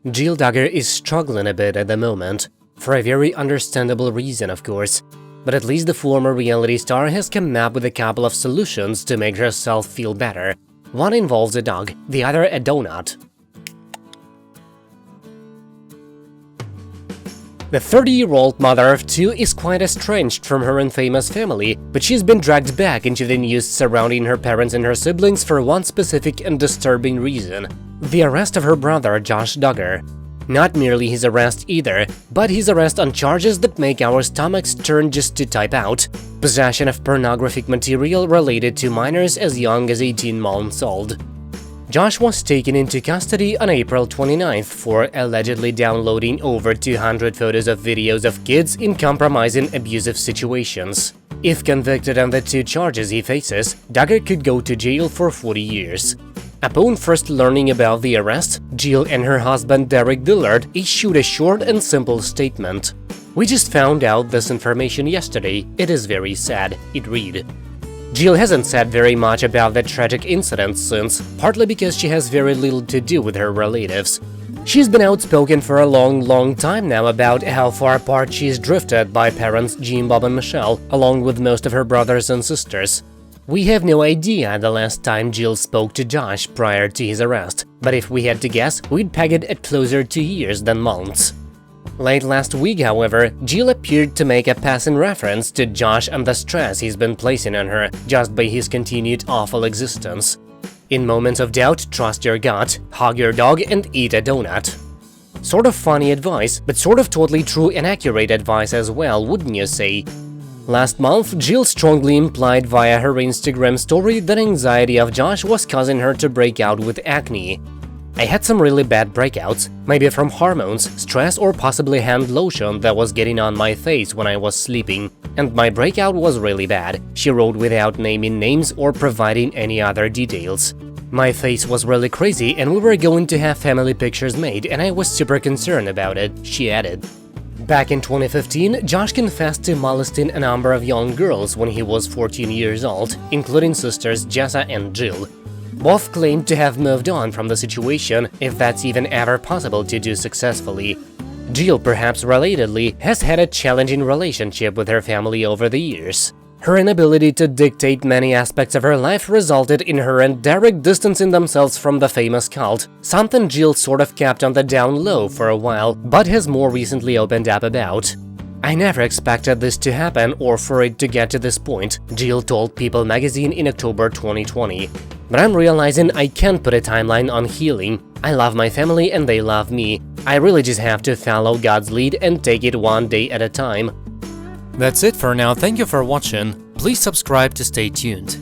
Jill Duggar is struggling a bit at the moment, for a very understandable reason, of course. But at least the former reality star has come up with a couple of solutions to make herself feel better. One involves a dog, the other a donut. The 30-year-old mother of two is quite estranged from her infamous family, but she's been dragged back into the news surrounding her parents and her siblings for one specific and disturbing reason: the arrest of her brother, Josh Duggar. Not merely his arrest either, but his arrest on charges that make our stomachs turn just to type out: possession of pornographic material related to minors as young as 18 months old. Josh was taken into custody on April 29th for allegedly downloading over 200 photos of videos of kids in compromising abusive situations. If convicted on the two charges he faces, Duggar could go to jail for 40 years. Upon first learning about the arrest, Jill and her husband Derek Dillard issued a short and simple statement. "We just found out this information yesterday. It is very sad," it read. Jill hasn't said very much about the tragic incident since, partly because she has very little to do with her relatives. She's been outspoken for a long time now about how far apart she's drifted by parents Jim, Bob and Michelle, along with most of her brothers and sisters. We have no idea the last time Jill spoke to Josh prior to his arrest, but if we had to guess, we'd peg it at closer to years than months. Late last week, however, Jill appeared to make a passing reference to Josh and the stress he's been placing on her just by his continued awful existence. In moments of doubt, trust your gut, hug your dog and eat a donut. Sort of funny advice, but sort of totally true and accurate advice as well, wouldn't you say? Last month, Jill strongly implied via her Instagram story that anxiety of Josh was causing her to break out with acne. "I had some really bad breakouts, maybe from hormones, stress or possibly hand lotion that was getting on my face when I was sleeping, and my breakout was really bad," she wrote without naming names or providing any other details. "My face was really crazy and we were going to have family pictures made and I was super concerned about it," she added. Back in 2015, Josh confessed to molesting a number of young girls when he was 14 years old, including sisters Jessa and Jill. Both claimed to have moved on from the situation, if that's even ever possible to do successfully. Jill, perhaps relatedly, has had a challenging relationship with her family over the years. Her inability to dictate many aspects of her life resulted in her and Derek distancing themselves from the famous cult, something Jill sort of kept on the down low for a while, but has more recently opened up about. "I never expected this to happen or for it to get to this point," Jill told People magazine in October 2020. "But I'm realizing I can't put a timeline on healing. I love my family and they love me. I really just have to follow God's lead and take it one day at a time." That's it for now, thank you for watching. Please subscribe to stay tuned.